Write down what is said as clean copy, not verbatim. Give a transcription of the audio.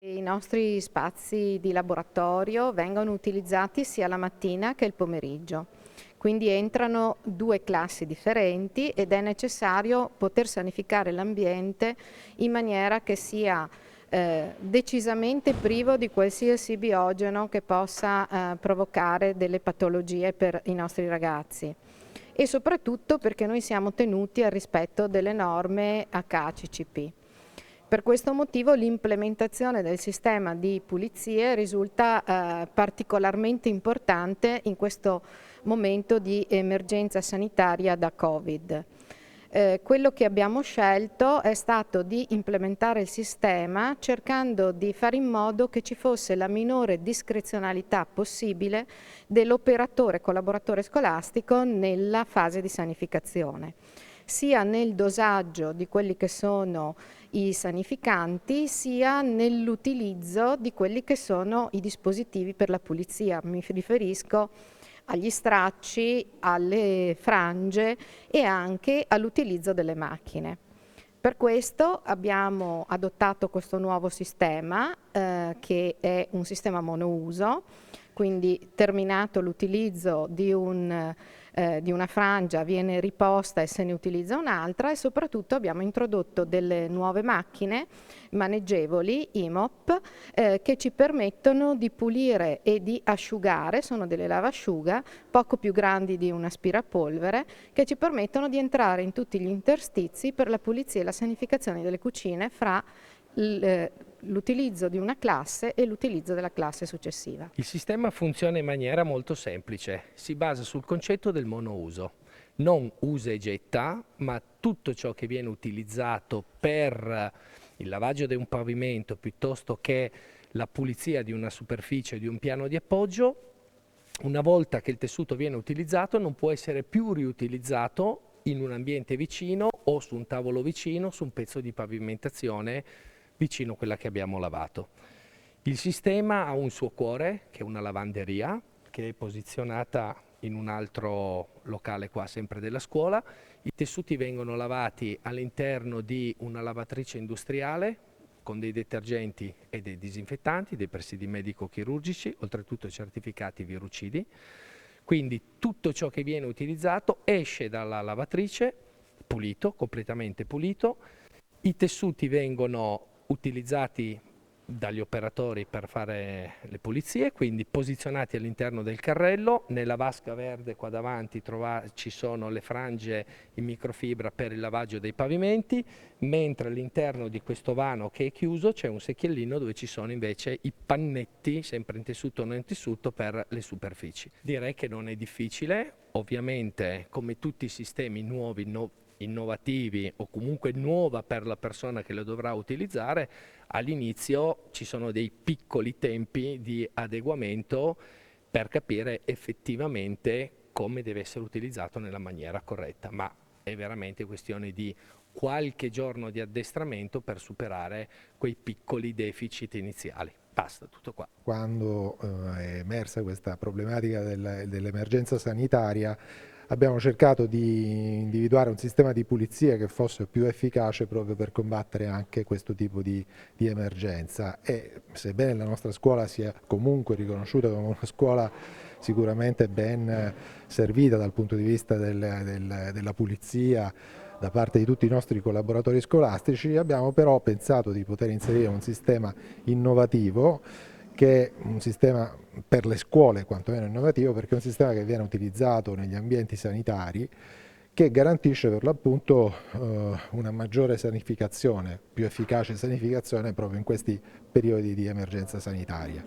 I nostri spazi di laboratorio vengono utilizzati sia la mattina che il pomeriggio, quindi entrano due classi differenti ed è necessario poter sanificare l'ambiente in maniera che sia decisamente privo di qualsiasi biogeno che possa provocare delle patologie per i nostri ragazzi e soprattutto perché noi siamo tenuti al rispetto delle norme HACCP. Per questo motivo l'implementazione del sistema di pulizie risulta particolarmente importante in questo momento di emergenza sanitaria da Covid. Quello che abbiamo scelto è stato di implementare il sistema cercando di fare in modo che ci fosse la minore discrezionalità possibile dell'operatore collaboratore scolastico nella fase di sanificazione, sia nel dosaggio di quelli che sono i sanificanti, sia nell'utilizzo di quelli che sono i dispositivi per la pulizia. Mi riferisco agli stracci, alle frange e anche all'utilizzo delle macchine. Per questo abbiamo adottato questo nuovo sistema che è un sistema monouso, quindi terminato l'utilizzo di una frangia viene riposta e se ne utilizza un'altra e soprattutto abbiamo introdotto delle nuove macchine maneggevoli IMOP che ci permettono di pulire e di asciugare, sono delle lavasciuga poco più grandi di un aspirapolvere che ci permettono di entrare in tutti gli interstizi per la pulizia e la sanificazione delle cucine fra l'utilizzo di una classe e l'utilizzo della classe successiva. Il sistema funziona in maniera molto semplice, si basa sul concetto del monouso. Non usa e getta, ma tutto ciò che viene utilizzato per il lavaggio di un pavimento piuttosto che la pulizia di una superficie, di un piano di appoggio, una volta che il tessuto viene utilizzato non può essere più riutilizzato in un ambiente vicino o su un tavolo vicino, su un pezzo di pavimentazione vicino a quella che abbiamo lavato. Il sistema ha un suo cuore, che è una lavanderia, che è posizionata in un altro locale qua, sempre della scuola. I tessuti vengono lavati all'interno di una lavatrice industriale con dei detergenti e dei disinfettanti, dei presidi medico-chirurgici, oltretutto certificati virucidi. Quindi tutto ciò che viene utilizzato esce dalla lavatrice pulito, completamente pulito. I tessuti vengono utilizzati dagli operatori per fare le pulizie, quindi posizionati all'interno del carrello. Nella vasca verde qua davanti ci sono le frange in microfibra per il lavaggio dei pavimenti, mentre all'interno di questo vano che è chiuso c'è un secchiellino dove ci sono invece i pannetti, sempre in tessuto o non in tessuto, per le superfici. Direi che non è difficile, ovviamente come tutti i sistemi nuovi, innovativi o comunque nuova per la persona che lo dovrà utilizzare, all'inizio ci sono dei piccoli tempi di adeguamento per capire effettivamente come deve essere utilizzato nella maniera corretta, ma è veramente questione di qualche giorno di addestramento per superare quei piccoli deficit iniziali. Basta, tutto qua. Quando è emersa questa problematica dell'emergenza sanitaria, abbiamo cercato di individuare un sistema di pulizia che fosse più efficace proprio per combattere anche questo tipo di emergenza e sebbene la nostra scuola sia comunque riconosciuta come una scuola sicuramente ben servita dal punto di vista della pulizia da parte di tutti i nostri collaboratori scolastici, abbiamo però pensato di poter inserire un sistema innovativo che è un sistema per le scuole quantomeno innovativo, perché è un sistema che viene utilizzato negli ambienti sanitari, che garantisce per l'appunto una maggiore sanificazione, più efficace sanificazione proprio in questi periodi di emergenza sanitaria.